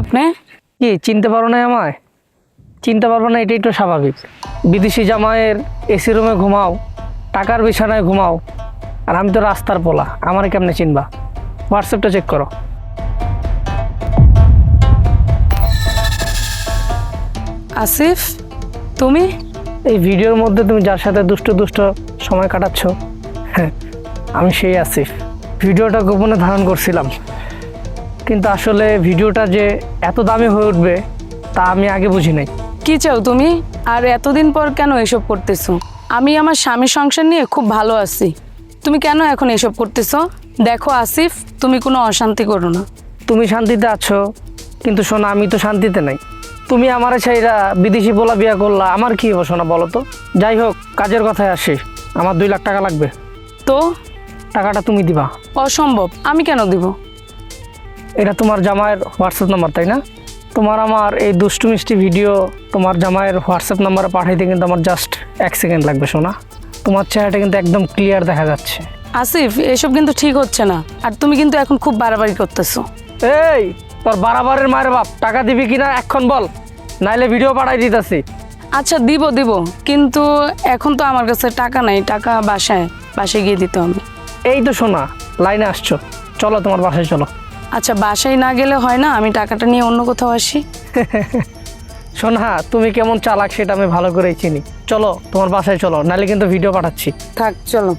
আপনি? কি চিনতে পারো না আমায়? চিনতে পারবো না এটাই তো স্বাভাবিক। বিদেশি জামাইয়ের এসি রুমে ঘুমাও, টাকার বিছানায় ঘুমাও, আর আমি তো রাস্তার পোলা, আমারে কেমনে চিনবা? হোয়াটসঅ্যাপটা চেক করো। আসিফ, তুমি? এই ভিডিওর মধ্যে তুমি যার সাথে দুষ্ট দুষ্ট সময় কাটাচ্ছ, হ্যাঁ আমি সেই আসিফ। ভিডিওটা গোপনে ধারণ করছিলাম, কিন্তু আসলে ভিডিওটা যে এত দামি হয়ে উঠবে তা আমি আগে বুঝি নাই। কি চাও তুমি? আর এতদিন পর কেন এসব করতেছো? আমি আমার স্বামী সংসার নিয়ে খুব ভালো আছি, তুমি কেন এখন এসব করতেছো? দেখো আসিফ, তুমি কোনো অশান্তি করো না। তুমি শান্তিতে আছো, কিন্তু শোনা আমি তো শান্তিতে নাই। তুমি আমারে ছাইরা বিদেশি পোলা বিয়া করলা, আমার কি হবে শোনা বলো তো? যাই হোক, কাজের কথায় আসি, আমার 2 লাখ টাকা লাগবে। তো টাকাটা তুমি দিবা। অসম্ভব, আমি কেন দিব? এটা তোমার জামাইয়ের হোয়াটসঅ্যাপ নাম্বার তাই না? তোমার আমার এই দুষ্টু মিষ্টি ভিডিও তোমার জামাইয়ের হোয়াটসঅ্যাপ নাম্বারে পাঠাইতে কিন্তু আমার জাস্ট 1 সেকেন্ড লাগবে শোনা। তোমার চেহারাটা কিন্তু একদম ক্লিয়ার দেখা যাচ্ছে। আসিফ, এসব কিন্তু ঠিক হচ্ছে না, আর তুমি কিন্তু এখন খুব বাড়াবাড়ি করতেছো। এই তোর বারাবারের মায়ের বাপ, টাকা দিবি কিনা এখন বল, নাইলে ভিডিও পাঠাই দিতেছি। আচ্ছা দিব দিব, কিন্তু এখন তো আমার কাছে টাকা নাই, টাকা বাসায় গিয়ে দিতে হবে। এই তো শোনা, লাইনে আসছো, চলো তোমার বাসায় চলো। আচ্ছা বাসায় না গেলে হয় না? আমি টাকাটা নিয়ে অন্য কোথাও আসি। শোনা, তুমি কেমন চালাক সেটা আমি ভালো করেই চিনি। চলো তোমার বাসায় চলো, নাহলে কিন্তু ভিডিও পাঠাচ্ছি। থাক, চলো।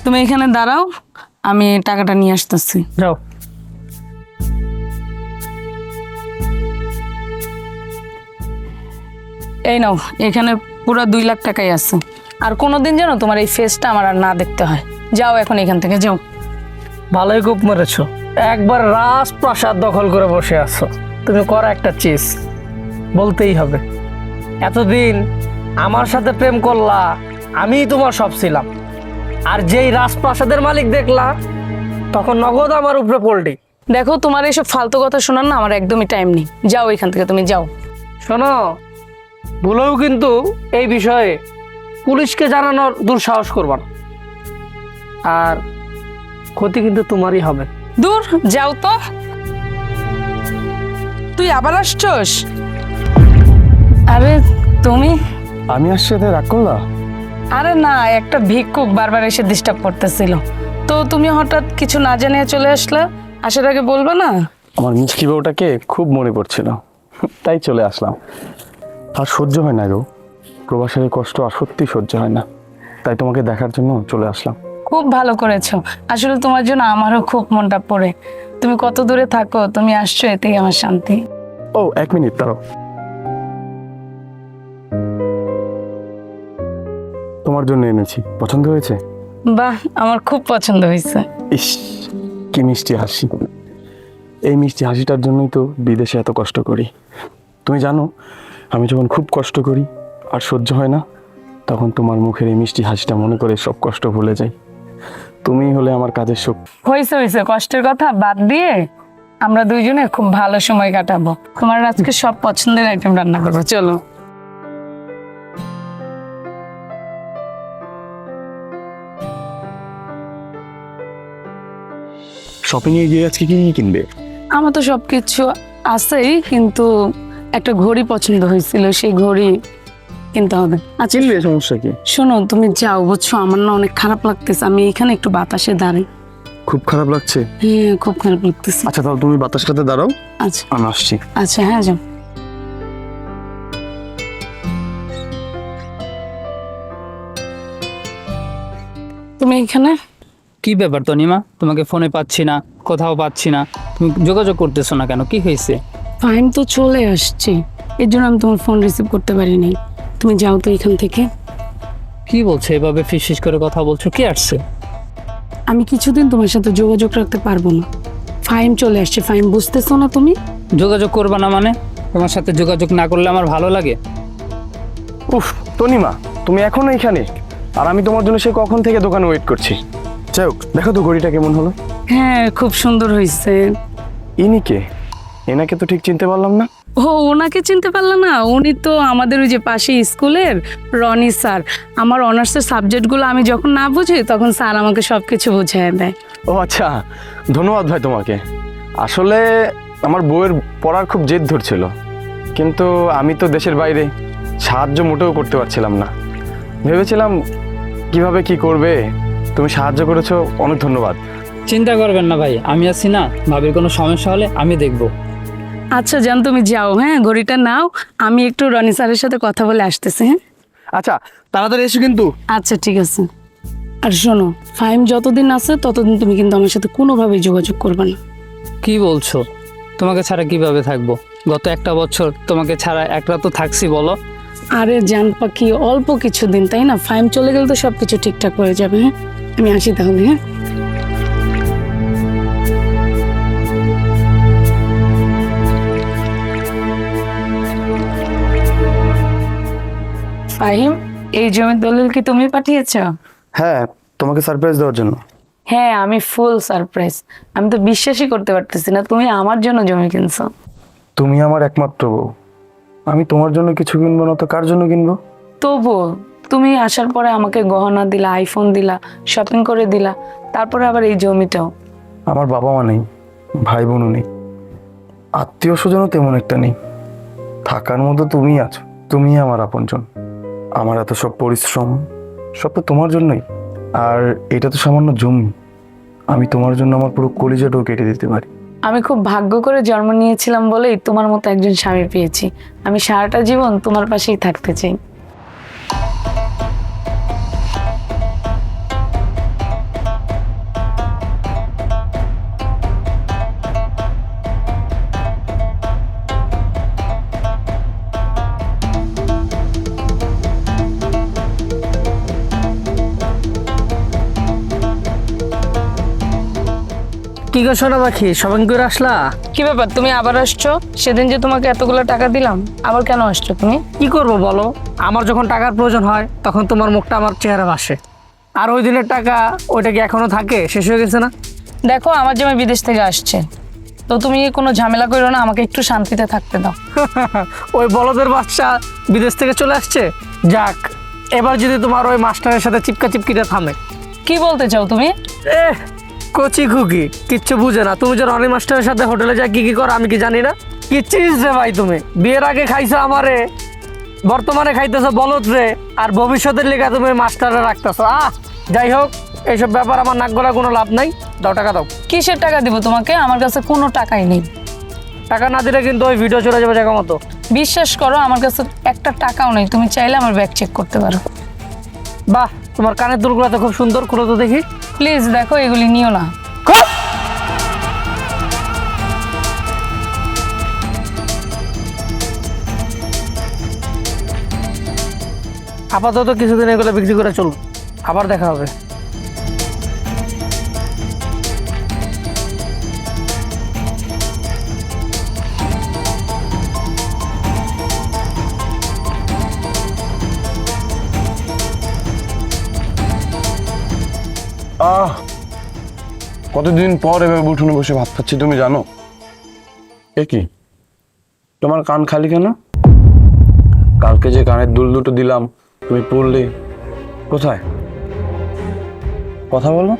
তুমি এখানে দাঁড়াও, আমি টাকাটা নিয়ে আসতেছি। যাও। এই নাও, এখানে পুরো 2 লাখ টাকাই আছে। আর কোনোদিন যেন তোমার এই ফেসটা আমার আর না দেখতে হয়। যাও এখন এখান থেকে, যাও। ভালোই কূপ মেরেছ, একবার রাজপ্রাসাদ দখল করে বসে আছো। তুমি করা একটা চিজ, বলতেই হবে। এতদিন আমার সাথে প্রেম করলা, আমিই তোমার সব ছিলাম। আর যেই রাজপ্রাসাদের মালিক দেখলা, তখন নগদ আমার উপরে পল্টি। দেখো, তোমার এইসব ফালতু কথা শোনার না আমার একদমই টাইম নেই। যাও এখান থেকে, তুমি যাও। শোনো, ভুলেও কিন্তু এই বিষয়ে পুলিশকে জানানোর দুঃসাহস করবা না, আর ক্ষতি কিন্তু তোমারই হবে। দূর যাও তো। তুই আবার আসছস? আরে তুমি? আমি আসছি, এতে রাগ করলা? আরে না, একটা ভিক্ষুক বারবার এসে ডিস্টার্ব করতেছিল, তো তুমি হঠাৎ কিছু না জানিয়ে চলে আসলে। আসার আগে বলবে না? আমার মিষ্টি বউটাকে খুব মনে পড়ছিল, তাই চলে আসলাম। আর সহ্য হয় না গো, প্রবাসের কষ্ট আর সত্যি সহ্য হয় না, তাই তোমাকে দেখার জন্য চলে আসলাম। খুব ভালো করেছো, আসলে তোমার জন্য আমারও খুব মনটা পড়ে। তুমি কত দূরে থাকো, তুমি আসছো, এতেই আমার শান্তি। ও 1 মিনিট দাঁড়াও। তোমার জন্য এনেছি, পছন্দ হয়েছে? বাহ, আমার খুব পছন্দ হয়েছে। ইস, কি মিষ্টি হাসি! এই মিষ্টি হাসিটার জন্যই তো বিদেশে এত কষ্ট করি। তুমি জানো, আমি যখন খুব কষ্ট করি আর সহ্য হয় না, তখন তোমার মুখের এই মিষ্টি হাসিটা মনে করে সব কষ্ট ভুলে যাই। তুমি হলে আমার কাজের শক্তি। হয়েছে হয়েছে, কষ্টের কথা বাদ দিয়ে আমরা দুইজনে খুব ভালো সময় কাটাবো। তোমার আজকে সব পছন্দের আইটেম রান্না করবো, চলো। শপিং এ গিয়ে আজকে কি কিনবে? আমার তো সবকিছু আছেই, কিন্তু একটা ঘড়ি পছন্দ হয়েছিল, সেই ঘড়ি কিনতে হবে। আচ্ছা কিনবে, সমস্যা কি? শোনো, তুমি যাও, বুঝছো আমার না অনেক খারাপ লাগতেছে, আমি এখানে একটু বাতাসে দাঁড়াই। খুব খারাপ লাগছে? হ্যাঁ, খুব খারাপ লাগতেছে। আচ্ছা তাহলে তুমি বাতাসটাতে দাঁড়াও, আচ্ছা আমি আসছি। আচ্ছা, হ্যাঁ যাও। তুমি এখানে? কি ব্যাপার তনিমা, তোমাকে ফোনে পাচ্ছি না, কোথাও পাচ্ছি না, তুমি যোগাযোগ করতেছো না কেন? কি হয়েছে? ফাইন তো চলে আসছে, এর জন্য আমি তোমার ফোন রিসিভ করতে পারিনি। তুমি যাও তো এখান থেকে। কি বলছো, এভাবে ফিসফিস করে কথা বলছো? কি আসছে? আমি কিছুদিন তোমার সাথে যোগাযোগ রাখতে পারবো না, ফাইন চলে আসছে। ফাইন বুঝতেছো না তুমি? যোগাযোগ করবা না মানে? তোমার সাথে যোগাযোগ না করলে আমার ভালো লাগে? উফ তনিমা, তুমি এখনো এখানে, আর আমি তোমার জন্য সে কখন থেকে দোকানে ওয়েট করছি। যাই হোক, দেখো তো ঘড়িটা কেমন হলো। হ্যাঁ, খুব সুন্দর হয়েছে। ইনি কে? এনাকে তো ঠিক চিনতে পারলাম না। ও, ওনাকে চিনতে পারলা না? উনি তো আমাদের ওই যে পাশে স্কুলের রনি স্যার। আমার অনার্সের সাবজেক্টগুলো আমি যখন না বুঝি তখন স্যার আমাকে সব কিছু বুঝিয়ে দেয়। ও আচ্ছা, ধন্যবাদ ভাই তোমাকে। আসলে আমার বউয়ের পড়ার খুব জেদ ধরছিল, কিন্তু আমি তো দেশের বাইরে, সাহায্য মোটেও করতে পারছিলাম না। ভেবেছিলাম কিভাবে কি করবে, তুমি সাহায্য করেছো, অনেক ধন্যবাদ। চিন্তা করবেন না ভাই, আমি আছি না, ভাবির কোনো সমস্যা হলে আমি দেখবো। আচ্ছা জান, তুমি যাও, হ্যাঁ ঘড়িটা নাও, আমি একটু রনি স্যারের সাথে কথা বলে আসতেছি। হ্যাঁ আচ্ছা, তাড়াতাড়ি এসো কিন্তু। আচ্ছা ঠিক আছে। আর শোনো, ফাইম যতদিন আছে ততদিন তুমি কিন্তু আমার সাথে কোনোভাবেই যোগাযোগ করবে না। কি বলছো? তোমাকে ছাড়া কিভাবে থাকবো? গত একটা বছর তোমাকে ছাড়া এক রাত তো থাকছি বলো। আরে জান পাখি, অল্প কিছুদিন তাই না? ফাইম চলে গেলে তো সব কিছু ঠিকঠাক হয়ে যাবে। হ্যাঁ আমি আসি তাহলে। হ্যাঁ ফাহিম, এই জমির দলিল কি তুমি পাঠিয়েছ? হ্যাঁ, তোমাকে সারপ্রাইজ দেওয়ার জন্য। হ্যাঁ, আমি ফুল সারপ্রাইজ। আমি তো বিশ্বাসই করতে পারতেছি না তুমি আমার জন্য জমি কিনছো। তুমি আমার একমাত্র বউ, আমি তোমার জন্য কিছু কিনবো না তো কার জন্য কিনবো? তবু তুমি আসার পরে আমাকে গহনা দিলা, আইফোন দিলা, শপিং করে দিলা, তারপরে আবার এই জমিটাও। আমার বাবা মা নেই, ভাই বোনও নেই, আত্মীয় স্বজনও তেমন একটা নেই। থাকার মতো তুমিই আছো, তুমিই আমার আপনজন। আমার এত সব পরিশ্রম সব তো তোমার জন্যই। আর এটা তো সামান্য জমি, আমি তোমার জন্য আমার পুরো কলিজাটাও কেটে দিতে পারি। আমি খুব ভাগ্য করে জন্ম নিয়েছিলাম বলেই তোমার মতো একজন স্বামী পেয়েছি। আমি সারাটা জীবন তোমার পাশেই থাকতে চাই। কি গো সোনা পাখি, শপিং করে আসলা? কি ব্যাপার, তুমি আবার আসছো? সেদিন যে তোমাকে এতগুলো টাকা দিলাম, আবার কেন আসছো তুমি? কি করবো বলো, আমার যখন টাকার প্রয়োজন হয় তখন তোমার মুখটা আমার চেহারা ভাসে। আর ওই দিনের টাকা, ওইটা কি এখনো থাকে? শেষ হয়ে গেছে না? দেখো, আমার জামাই বিদেশ থেকে আসছে, তো তুমি কোনো ঝামেলা করো না, আমাকে একটু শান্তিতে থাকতে দাও। ওই বলদের বাচ্চা বিদেশ থেকে চলে আসছে। যাক, এবার যদি তোমার ওই মাস্টারের সাথে চিপকা চিপকিটা থামে। কি বলতে চাও তুমি? কচি খুকি কিচ্ছু বুঝে না। তুমি যে রনি মাস্টারের সাথে হোটেলে যা কি কি করো আমি কি জানি না? কি চিজ রে ভাই, তুমি বিয়ের আগে খাইছো আমারে, বর্তমানে খাইতেছো বলদ রে, আর ভবিষ্যতের লেগে তুমি মাস্টারে রাখতেছো। যাই হোক, এইসব ব্যাপার আমার নাক গলা কোনো লাভ নাই। দাও টাকা দাও। কিসের টাকা দিব তোমাকে? আমার কাছে কোনো টাকাই নেই। টাকা না দিলে কিন্তু ওই ভিডিও চলে যাবে জায়গা মতো। বিশ্বাস করো, আমার কাছে একটা টাকাও নেই। তুমি চাইলে আমার ব্যাগ চেক করতে পারো। বাহ, তোমার কানের দুলগুলো তো খুব সুন্দর, খুলে তো দেখি। প্লিজ দেখো, এগুলি নিও না। আপাতত কিছুদিন এগুলো বিক্রি করে চলো, আবার দেখা হবে। কতদিন পর এভাবে উঠোনে বসে ভাত খাচ্ছি, তুমি জানো? এ কি, তোমার কান খালি কেন? কালকে যে কানের দুল দুটো দিলাম তুমি পড়লে কোথায়? কথা বলো।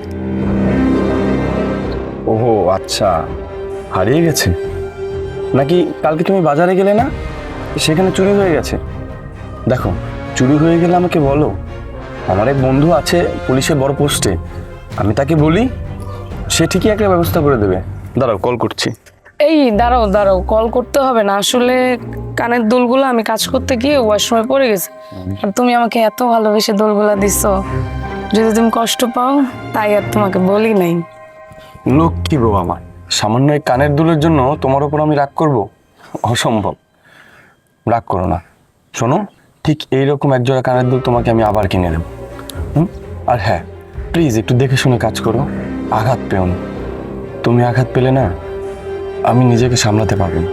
ওহো আচ্ছা, হারিয়ে গেছে নাকি? কালকে তুমি বাজারে গেলে না, সেখানে চুরি হয়ে গেছে। দেখো, চুরি হয়ে গেলে আমাকে বলো, আমার এক বন্ধু আছে পুলিশের বড় পোস্টে, আমি তাকে বলি, সে ঠিকই একটা ব্যবস্থা করে দেবে। দাঁড়াও, কল করছি। এই দাঁড়াও দাঁড়াও, কল করতে হবে না। আসলে কানের দুলগুলো আমি কাজ করতে গিয়ে ওয়াশরুমে পড়ে গেছে, আর তুমি আমাকে এত ভালোবেসে দুলগুলা দিছো, যদি তুমি কষ্ট পাও তাই আর তোমাকে বলি নাই। লোক কি বউ আমার, সামান্য এই কানের দুলের জন্য তোমার ওপর আমি রাগ করব? অসম্ভব। রাগ করো না, শোনো, ঠিক এইরকম একজোড়া কানের দুল তোমাকে আমি আবার কিনে দেবো। আর হ্যাঁ, প্লিজ একটু দেখে শুনে কাজ করো, আঘাত পেও না। তুমি আঘাত পেলে না, আমি নিজেকে সামলাতে পারবো না।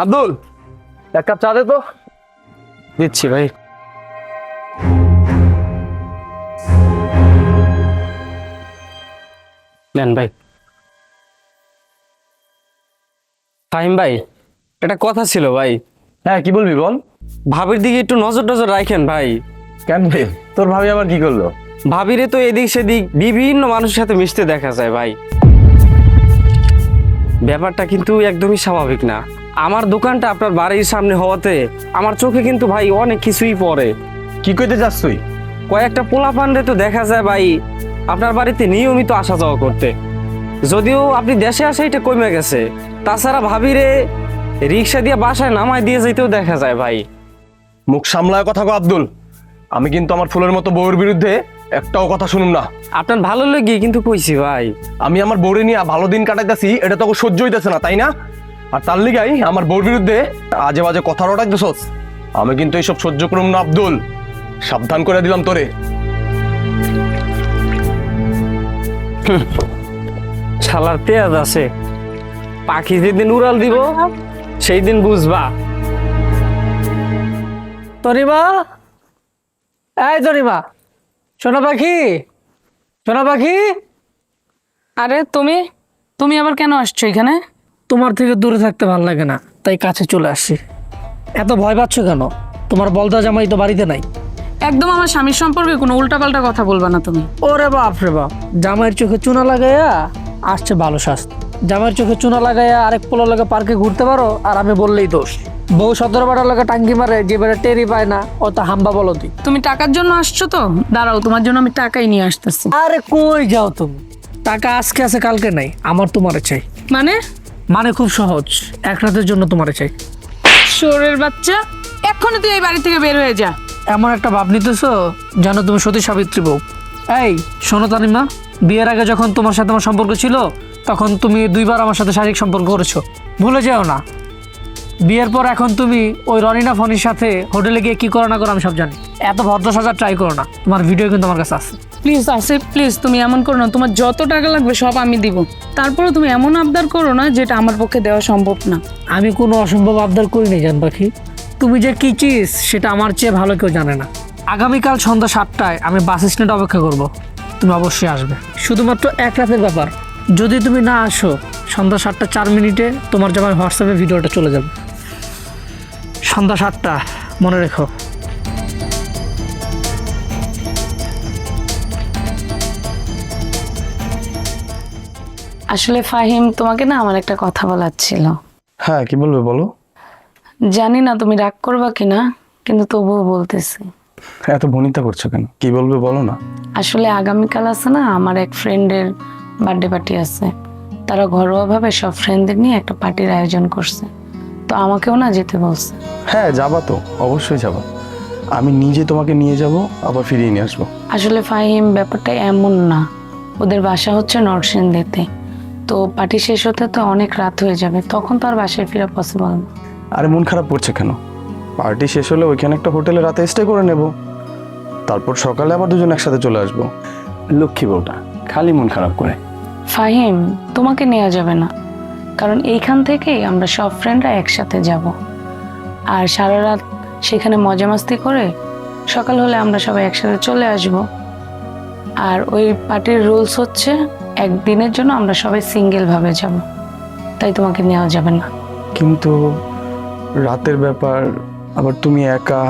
আব্দুল, এক কাপ চা দে তো। দিচ্ছি ভাই। নেন ভাই। ফাহিম ভাই, একটা কথা ছিল ভাই। হ্যাঁ, কি বলবি বল। ভাবির দিকে একটু নজর টজর রাখেন ভাই। কেন রে, তোর ভাবি আবার কি করলো? ভাবিরে তো এদিক সেদিক বিভিন্ন মানুষের সাথে মিশতে দেখা যায় ভাই। ব্যাপারটা কিন্তু একদমই স্বাভাবিক না। আমার দোকানটা আপনার বাড়ির সামনে হওয়াতে আমার চোখে কিন্তু ভাই অনেক কিছুই পড়ে। কি কইতে চাস তুই? কয়েকটা পোলাপানরে তো দেখা যায় ভাই আপনার বাড়িতে নিয়মিত আসা যাওয়া করতে। যদিও আপনি দেশে আসা এটা কমে গেছে, তাছাড়া ভাবিরে রিক্সা দিয়ে বাসায় নামায় দিয়ে যেতেও দেখা যায় ভাই। মুখ সামলায় কথা কো আব্দুল। আমি কিন্তু আমার ফুলের মতো বউয়ের বিরুদ্ধে একটাও কথা শুনুম না। আপনার ভালো লেগে কিন্তু কইছি ভাই। আমি আমার বউরে নিয়ে ভালো দিন কাটাইতেছি, এটা তোকে সহ্য হইতেছে না, তাই না? আর তার লিগাই আমার বউর বিরুদ্ধে আজে বাজে কথা রটাইতেছস। আমি কিন্তু এইসব সহ্য করুম না আব্দুল, সাবধান করে দিলাম তোরে। শালার পেঁয়াজ আছে, পাখি যেদিন উড়াল দিব সেই দিন বুঝবা। তরিমা, এই তরিমা, সোনা পাখি, সোনা পাখি। আরে তুমি তুমি আবার কেন আসছো এখানে? তোমার থেকে দূরে থাকতে ভালো লাগে না, তাই কাছে চলে আসছি। এত ভয় পাচ্ছ কেন? তোমার বলদা জামাই তো বাড়িতে নাই। একদম আমার স্বামীর সম্পর্কে কোনো উল্টাপাল্টা কথা বলবা না তুমি। ওরে বাপ রে বাপ, জামাইয়ের চোখে চুনা লাগাইয়া আসছে ভালো স্বাস্থ্য। জামাইয়ের চোখে চুনা লাগাইয়া আরেক পোলা লাগে পার্কে ঘুরতে পারো, আর আমি বললেই দোষ। বউ 17 লাগে টাঙ্গি মারে, যে বেড়ে টেরি পায় না ও তো হাম্বা বলদি। তুমি টাকার জন্য আসছো তো? দাঁড়াও, তোমার জন্য আমি টাকাই নিয়ে আসতেছি। আরে কই যাও তুমি? টাকা আজকে আছে কালকে নাই, আমার তোমারে চাই। মানে? মানে খুব সহজ, এক রাতের জন্য তোমারে চাই। শোরের বাচ্চা, এক্ষুনি তুই এই বাড়ি থেকে বের হয়ে যা। এমন একটা ভাব নিতেছো যেন তুমি সতী সাবিত্রী বউ। এই শোনো তানিমা, বিয়ের আগে যখন তোমার সাথে আমার সম্পর্ক ছিল তখন তুমি 2বার আমার সাথে শারীরিক সম্পর্ক করেছো, ভুলে যেও না। বিয়ের পর এখন তুমি ওই রনিনা ফনির সাথে হোটেলে গিয়ে কি করো না করো আমি সব জানি। এত ভদ্র সাজার ট্রাই করো না, তোমার ভিডিও কিন্তু আমার কাছে আছে। প্লিজ আসিফ, প্লিজ তুমি এমন করো না। তোমার যত টাকা লাগবে সব আমি দিব, তারপরে তুমি এমন আবদার করো না যেটা আমার পক্ষে দেওয়া সম্ভব না। আমি কোনো অসম্ভব আবদার করিনি জান পাখি। তুমি যে কি চিজ সেটা আমার চেয়ে ভালো কেউ জানে না। আগামীকাল সন্ধ্যা 7টায় আমি বাস স্ট্যান্ডে অপেক্ষা করব, তুমি অবশ্যই আসবে। শুধুমাত্র এক রাতের ব্যাপার, যদি তুমি না আসো সন্ধ্যা 7টা 4 মিনিটে তোমার জামাই হোয়াটসঅ্যাপে ভিডিওটা চলে যাবে। সন্ধ্যা 7টা, মনে রেখো। আসলে ফাহিম, তোমাকে না আমার একটা কথা বলার ছিল। হ্যাঁ, কি বলবে বলো। জানি না তুমি রাগ করবা কিনা, কিন্তু তবুও বলতেছি। এত ভনিতা করছো কেন? কি বলবে বলো না। আসলে আগামীকাল আছে না, আমার এক ফ্রেন্ডের বার্থডে পার্টি আছে। তারা ঘরোয়াভাবে সব ফ্রেন্ডদের নিয়ে একটা পার্টির আয়োজন করছে, তো আমাকেও না যেতে বলছে। হ্যাঁ, যাবা তো, অবশ্যই যাবা। আমি নিজে তোমাকে নিয়ে যাব, আবার ফিরিয়ে নিয়ে আসবো। আসলে ফাহিম, ব্যাপারটা এমন না। ওদের বাসা হচ্ছে নরসিংদীতে, তো পার্টি শেষ হতে তো অনেক রাত হয়ে যাবে, তখন তো আর বাসায় ফেরা পসিবল না। আরে মন খারাপ করছে কেন? পার্টি শেষ হলে ওইখানে একটা হোটেলে রাতে স্টে করে নেব, তারপর সকালে আবার দুজন একসাথে চলে আসবো। লক্ষ্মী বউটা খালি মন খারাপ করে। ফাহিম, তোমাকে নেওয়া যাবে না, কারণ এইখান থেকেই আমরা সব ফ্রেন্ডরা একসাথে যাব, আর সারা রাত সেখানে মজা মাস্তি করে সকাল হলে আমরা সবাই একসাথে চলে আসব। আর ওই পার্টির রুলস হচ্ছে একদিনের জন্য আমরা সবাই সিঙ্গেল ভাবে যাব, তাই তোমাকে নেওয়া যাবে না। কিন্তু রাতের ব্যাপার, আবার তুমি একা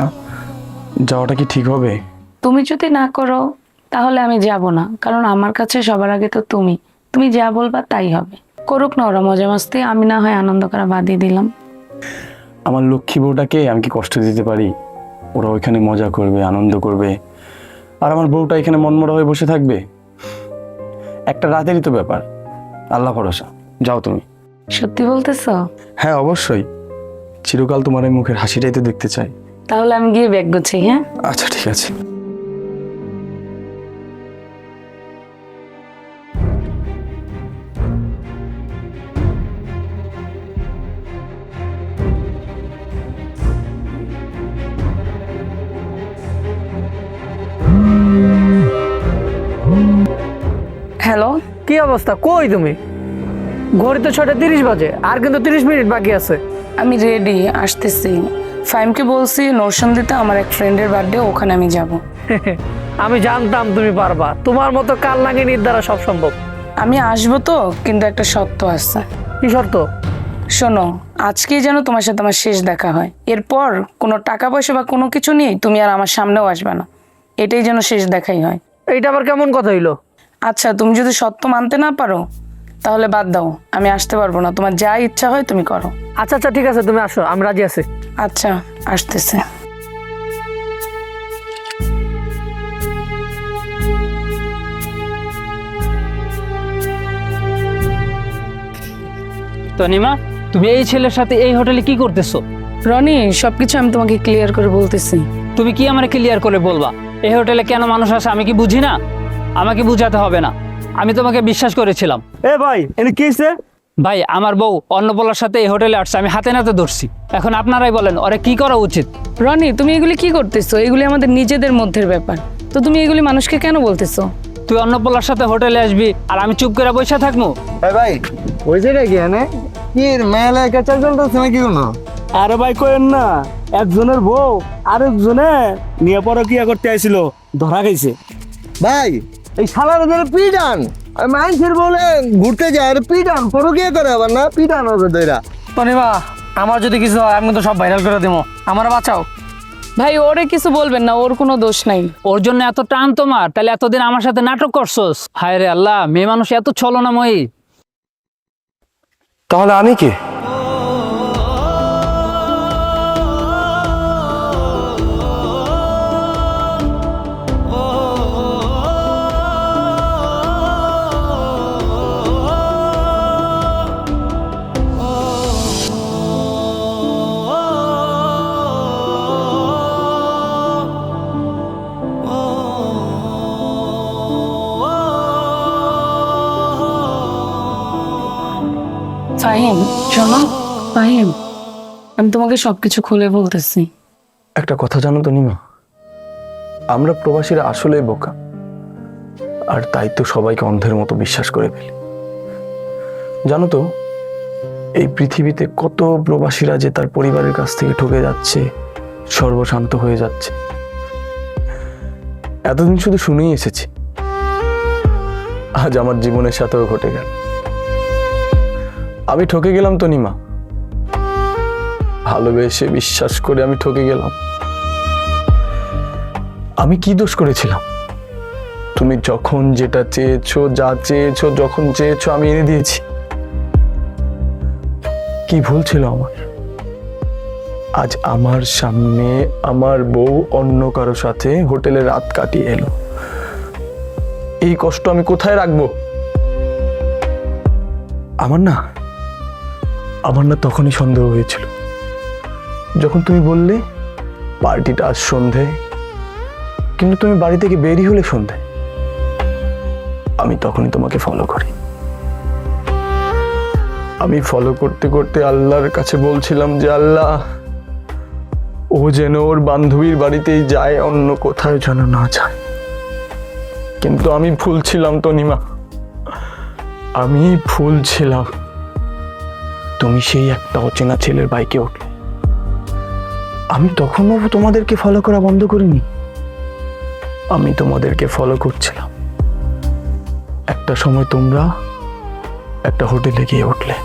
যাওয়াটা কি ঠিক হবে? তুমি যদি না করো তাহলে আমি যাব না, কারণ আমার কাছে সবার আগে তো তুমি তুমি যা বলবা তাই হবে। করুক না ওরা মজা মাস্তি, আমি না হয় আনন্দ করা বাদই দিলাম। আমার লক্ষ্মী বউটাকে আমি কি কষ্ট দিতে পারি? ওরা ওইখানে মজা করবে, আনন্দ করবে, আর আমার বউটা এখানে মনমরা হয়ে বসে থাকবে। একটা রাতেরই তো ব্যাপার, আল্লাহ ভরসা। যাও তুমি। সত্যি বলতেছো? হ্যাঁ, অবশ্যই। চিরকাল তোমার এই মুখের হাসিটাই তো দেখতে চাই। তাহলে আমি গিয়ে ব্যাগ গুছাই। হ্যাঁ, আচ্ছা, ঠিক আছে। হ্যালো। কি অবস্থা? কই তুমি? ঘড়িতে 6:30 বাজে, আর কিন্তু 30 মিনিট বাকি আছে। আমি রেডি, আসতেছি। ফাইমকে বলছি নরসন্দিতে আমার এক ফ্রেন্ডের বার্থডে, ওখানে আমি যাব। আমি জানতাম তুমি পারবা, তোমার মতো কাল নাগিনীর দ্বারা সব সম্ভব। আমি আসবো তো, কিন্তু একটা শর্ত আছে। কি শর্ত? শোনো, আজকেই যেন তোমার সাথে আমার শেষ দেখা হয়। এরপর কোনো টাকা পয়সা বা কোনো কিছু নিয়ে তুমি আর আমার সামনেও আসবে না। এটাই যেন শেষ দেখাই হয়। এইটা আবার কেমন কথা হইলো? আচ্ছা, তুমি যদি সত্য মানতে না পারো তাহলে বাদ দাও, আমি আসতে পারবো না। তোমার যা ইচ্ছা হয় তুমি করো। আচ্ছা আচ্ছা ঠিক আছে, তুমি আসো, আমি রাজি আছি। আচ্ছা, আসতেছে। তনিমা, তুমি এই ছেলের সাথে এই হোটেলে কি করতেছো? রনি, সবকিছু আমি তোমাকে ক্লিয়ার করে বলতেছি। তুমি কি আমাকে ক্লিয়ার করে বলবা এই হোটেলে কেন মানুষ আসে? আমি কি বুঝি না? আমাকে বুঝাতে হবে না, আমি তোমাকে বিশ্বাস করেছিলাম। এ ভাই, এনে কি হয়েছে? ভাই, আমার বউ অন্নপলার সাথে এই হোটেলে আসছে, আমি হাতে নাতে ধরছি। এখন আপনারাই বলেন ওরে কি করা উচিত। রনি, তুমি এগুলি কি করতেছো? এগুলি আমাদের নিজেদের মধ্যের ব্যাপার, তো তুমি এগুলি মানুষকে কেন বলতেছো? তুই অন্নপলার সাথে হোটেলে আসবি আর আমি চুপ করে বসে থাকবো? ভাই হয়েছে নাকি এনে কি মেলা কেচার চলতেছে নাকি কোনো? আরে ভাই কইেন না, একজনের বউ আরেকজনে নিয়ে পরকিয়া করতে আইছিল, ধরা গেছে। ভাই এই শালার ধরে পিটান, মানুষের বলে ঘুরতে যায় আর পিটান, পরকিয়া করে আবার না, পিটান হবে দইরা। তনিমা, আমার যদি কিছু হয় আমি তো সব ভাইরাল করে দেবো, আমার বাঁচাও। ভাই, ওরে কিছু বলবেন না, ওর কোনো দোষ নাই। ওর জন্য এত টান তোমার? তাহলে এতদিন আমার সাথে নাটক করছোস? হায় রে আল্লাহ, মেয়ে মানুষ এত ছলনাময়ী। তাহলে আমি কে? ফাহিম, শোনো। ফাহিম, আমি তোমাকে সবকিছু খুলে বলতেছি। একটা কথা জানো তো নিমা, আমরা প্রবাসীরা আসলেই বোকা, আর তাই তো সবাইকে অন্ধের মতো বিশ্বাস করে ফেলি। জানো তো, এই পৃথিবীতে কত প্রবাসীরা যে তার পরিবারের কাছ থেকে ঠকে যাচ্ছে, সর্বশান্ত হয়ে যাচ্ছে। এতদিন শুধু শুনেই এসেছি, আজ আমার জীবনের সাথেও ঘটে গেল। আমি ঠকে গেলাম তো নিমা, ভালোবেসে বিশ্বাস করে আমি ঠকে গেলাম। আমি কি দোষ করেছিলাম? তুমি যখন যেটা চেয়েছো, যা চেয়েছো, যখন চেয়েছো আমি এনে দিয়েছি। কি ভুল ছিল আমার? আজ আমার সামনে আমার বউ অন্য কারো সাথে হোটেলে রাত কাটিয়ে এলো। এই কষ্ট আমি কোথায় রাখবো? আমার না তখনই সন্দেহ হয়েছিল, যখন তুমি বললে পার্টিটা আজ সন্ধে, কিন্তু তুমি বাড়ি থেকে বেরিয়ে হলে সন্ধে। আমি তখনই তোমাকে ফলো করি। আমি ফলো করতে করতে আল্লাহর কাছে বলছিলাম যে আল্লাহ, ও যেন ওর বান্ধবীর বাড়িতেই যায়, অন্য কোথাও যেন না যায়। কিন্তু আমি ভুল ছিলাম তনিমা, আমি ভুল ছিলাম। তুমি সেই একটা অচেনা ছেলের বাইকে উঠলে, আমি তখনও তোমাদেরকে ফলো করা বন্ধ করিনি। আমি তোমাদেরকে ফলো করছিলাম। একটা সময় তোমরা একটা হোটেলে গিয়ে উঠলে,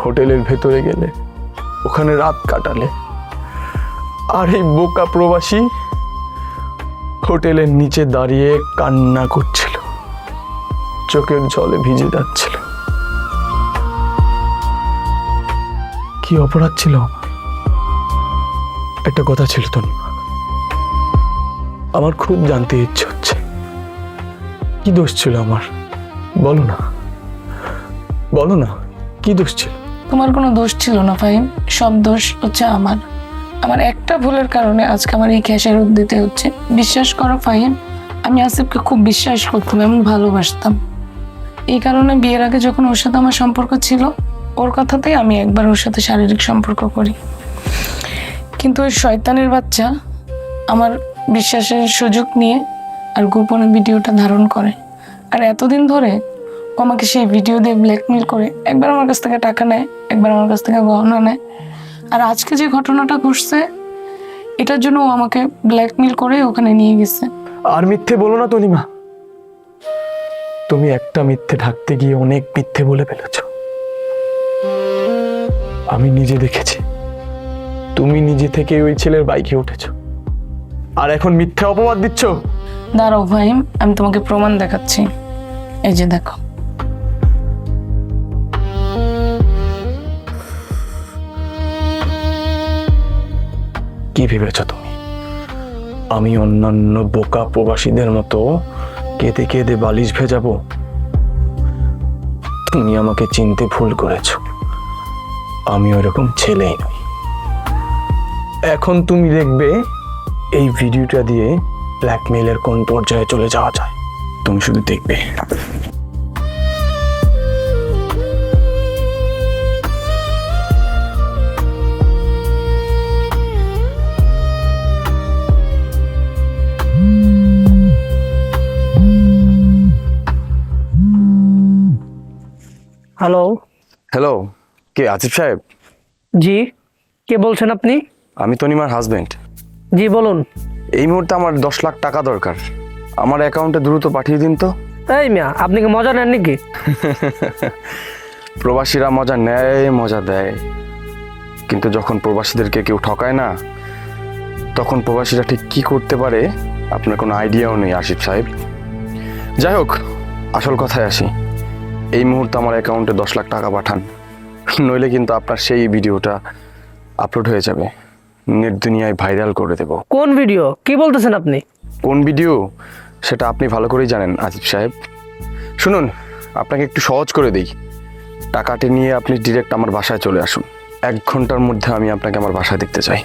হোটেলের ভেতরে গেলে, ওখানে রাত কাটালে, আর এই বোকা প্রবাসী হোটেলের নিচে দাঁড়িয়ে কান্না করছিল, চোখের জলে ভিজে যাচ্ছিল। কি অপরাধ ছিল আমার? একটা কথা ছিল তনিমা, আমার খুব জানতে ইচ্ছে হচ্ছে, কি দোষ ছিল আমার? বলো না, বলো না, কি দোষ ছিল? তোমার কোনো দোষ ছিল না ফাহিম, সব দোষ হচ্ছে আমার। আমার একটা ভুলের কারণে আজকে আমার এই খেসারত দিতে হচ্ছে। বিশ্বাস করো ফাহিম, আমি আসিফকে খুব বিশ্বাস করতাম এবং ভালোবাসতাম। এই কারণে বিয়ের আগে যখন ওর সাথে আমার সম্পর্ক ছিল, ওর কথাতেই আমি একবার ওর সাথে শারীরিক সম্পর্ক করি। কিন্তু ওই শয়তানের বাচ্চা আমার বিশ্বাসের সুযোগ নিয়ে আর গোপনে ভিডিওটা ধারণ করে। আর এতদিন ধরে ও আমাকে সেই ভিডিও দিয়ে ব্ল্যাকমেল করে, একবার আমার কাছ থেকে টাকা নেয়, একবার আমার কাছ থেকে গহনা নেয়। আর আজকে যে ঘটনাটা ঘটছে এটার জন্য ও আমাকে ব্ল্যাকমেল করে ওখানে নিয়ে গেছে। আর মিথ্যে বলো না তনিমা, তুমি একটা মিথ্যে ঢাকতে গিয়ে অনেক মিথ্যে বলে ফেলেছ। আমি নিজে দেখেছি, তুমি নিজে থেকে ওই ছেলের বাইকে উঠেছো, আর এখন মিথ্যে অপবাদ দিচ্ছ। দাঁড়াও ফাহিম, আমি তোমাকে প্রমাণ দেখাচ্ছি। এই যে দেখো। কি ভেবেছ তুমি আমি অন্যান্য বোকা প্রবাসীদের মতো কেঁদে কেঁদে বালিশ ভেজাবো? তুমি আমাকে চিনতে ভুল করেছ, আমি ওরকম ছেলেই নই। এখন তুমি দেখবে এই ভিডিওটা দিয়ে ব্ল্যাকমেইলের কোন পর্যায়ে চলে যাওয়া যায়, তুমি শুধু দেখবে। হ্যালো। হ্যালো, কে আসিফ সাহেব? জি, কে বলছেন আপনি? আমি তনিমার হাজবেন্ড। জি বলুন। এই মুহূর্তে আমার 10 লাখ টাকা দরকার, আমার অ্যাকাউন্টে দ্রুত পাঠিয়ে দিন তো। এই মিয়া, আপনি কি মজা নেন নাকি? প্রবাসীরা মজা নেয়, মজা দেয়, কিন্তু যখন প্রবাসীদেরকে কেউ ঠকায় না, তখন প্রবাসীরা ঠিক কি করতে পারে আপনার কোনো আইডিয়াও নেই আসিফ সাহেব। যাই হোক, আসল কথায় আসি। এই মুহূর্তে আমার অ্যাকাউন্টে 10 লাখ টাকা পাঠান, নইলে কিন্তু আপনার সেই ভিডিওটা আপলোড হয়ে যাবে, নেট দুনিয়ায় ভাইরাল করে দেব। কোন ভিডিও? কি বলতেছেন আপনি? কোন ভিডিও সেটা আপনি ভালো করেই জানেন আসিফ সাহেব। শুনুন, আপনাকে একটু সহজ করে দিই। টাকাটি নিয়ে আপনি ডিরেক্ট আমার বাসায় চলে আসুন। 1 ঘন্টার মধ্যে আমি আপনাকে আমার বাসায় দেখতে চাই,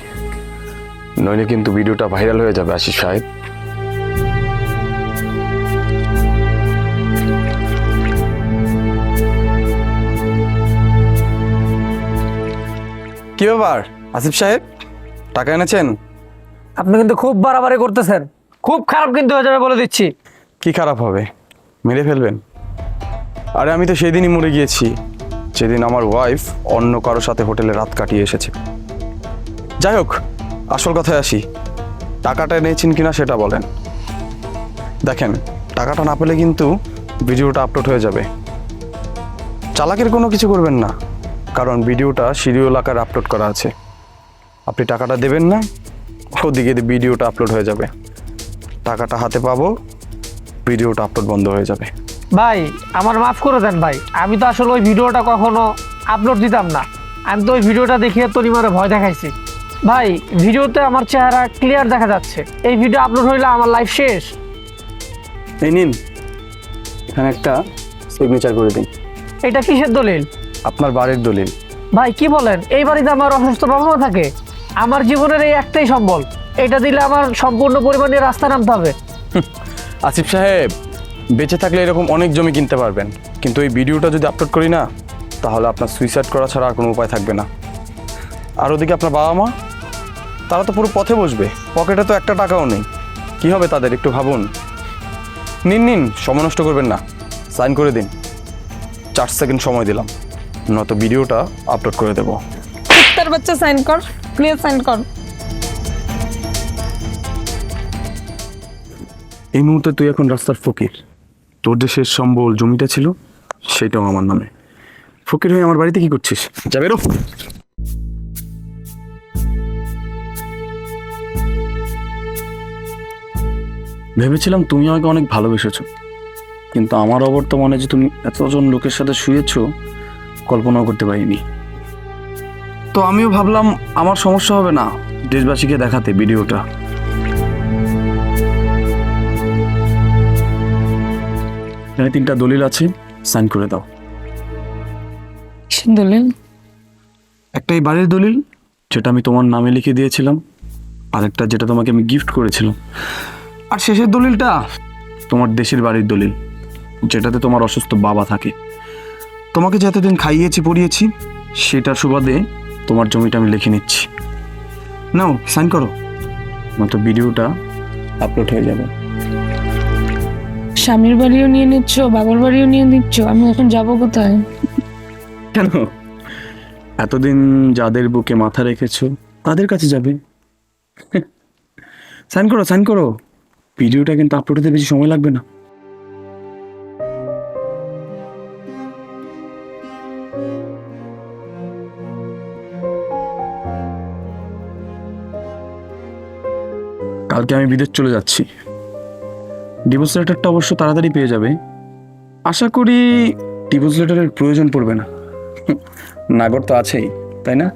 নইলে কিন্তু ভিডিওটা ভাইরাল হয়ে যাবে আসিফ সাহেব। কি ব্যাপার আসিফ সাহেব, টাকা এনেছেন? আপনি কিন্তু খুব বাড়াবাড়ি করতেছেন, খুব খারাপ কিন্তু হয়ে যাবে বলে দিচ্ছি। কি খারাপ হবে? মেরে ফেলবেন? আরে আমি তো সেদিনই মরে গিয়েছি, যেদিন আমার ওয়াইফ অন্য কারোর সাথে হোটেলে রাত কাটিয়ে এসেছে। যাই হোক, আসল কথায় আসি। টাকাটা এনেছেন কিনা সেটা বলেন। দেখেন, টাকাটা না পেলে কিন্তু ভিডিওটা আপলোড হয়ে যাবে। চালাকের কোনো কিছু করবেন না, কারণ ভিডিওটা সিরিয়াল আকারে আপলোড করা আছে। আপনি টাকাটা দেবেন না, ওদিকে ভিডিওটা আপলোড হয়ে যাবে। টাকাটা হাতে পাবো, ভিডিওটা আপলোড বন্ধ হয়ে যাবে। ভাই আমার মাফ করে দেন ভাই, আমি তো আসলে ওই ভিডিওটা কখনো আপলোড দিতাম না। আমি তো ওই ভিডিওটা দেখিয়ে তনিমারে ভয় দেখাইছি। ভাই ভিডিওতে আমার চেহারা ক্লিয়ার দেখা যাচ্ছে, এই ভিডিও আপলোড হইলে আমার লাইফ শেষ। এই নিন, এখানে একটা সিগনেচার করে দিন। এটা কিসের দলিল? আপনার বাড়ির দলিল। ভাই কি বলেন? এই বাড়িতে আমার অসুস্থ বাবা থাকে, আমার জীবনের এই একটাই সম্বল, এটা দিলে আমার সম্পূর্ণ পরিমাণে রাস্তা নামতে হবে। আসিফ সাহেব, বেঁচে থাকলে এরকম অনেক জমি কিনতে পারবেন, কিন্তু এই ভিডিওটা যদি আপলোড করি না, তাহলে আপনার সুইসাইড করা ছাড়া আর কোনো উপায় থাকবে না। আর ওদিকে আপনার বাবা মা, তারা তো পুরো পথে বসবে, পকেটে তো একটা টাকাও নেই। কি হবে তাদের, একটু ভাবুন। নিন নিন, সময় নষ্ট করবেন না, সাইন করে দিন। 4 সেকেন্ড সময় দিলাম, নয়তো ভিডিওটা আপলোড করে দেবো। তার বাচ্চা সাইন কর, প্লিজ সাইন কর। এই মুহূর্তে তুই এখন রাস্তার ফকির, তোর যে শেষ সম্বল জমিটা ছিল সেটাও আমার নামে। ফকির হয়ে আমার বাড়িতে কি করছিস? যা বেরো। ভেবেছিলাম তুমি আমাকে অনেক ভালোবেসেছো, কিন্তু আমার অবর্তমানে যে তুমি এতজন লোকের সাথে শুয়েছো কল্পনাও করতে পারিনি। তো আমিও ভাবলাম আমার সমস্যা হবে না দেশবাসীকে দেখাতে ভিডিওটা। এখানে 3টা দলিল আছে, সাইন করে দাও। কিসের দলিল? একটা এই বাড়ির দলিল, যেটা আমি তোমার নামে লিখে দিয়েছিলাম, আরেকটা যেটা তোমাকে আমি গিফট করেছিলাম, আর শেষের দলিলটা তোমার দেশের বাড়ির দলিল, যেটাতে তোমার অসুস্থ বাবা থাকে। তোমাকে যে এতদিন খাইয়েছি পড়িয়েছি, সেটার সুবাদে তোমার জমিটা আমি লিখে নিচ্ছি। নাও সাইন করো, নয়তো ভিডিওটা আপলোড হয়ে যাবে। স্বামীর বাড়িও নিয়ে নিচ্ছ, বাবার বাড়িও নিয়ে নিচ্ছ, আমি এখন যাব কোথায়? কেন, এতদিন যাদের বুকে মাথা রেখেছো তাদের কাছে যাবে। সাইন করো, সাইন করো। ভিডিওটা কিন্তু আপলোড হতে বেশি সময় লাগবে না। কালকে আমি বিদেশ চলে যাচ্ছি। ডিভোর্স লেটারটা অবশ্য তাড়াতাড়ি পেয়ে যাবে। আশা করি ডিভোর্স লেটারের প্রয়োজন পড়বে না। নাগর তো আছেই, তাই না?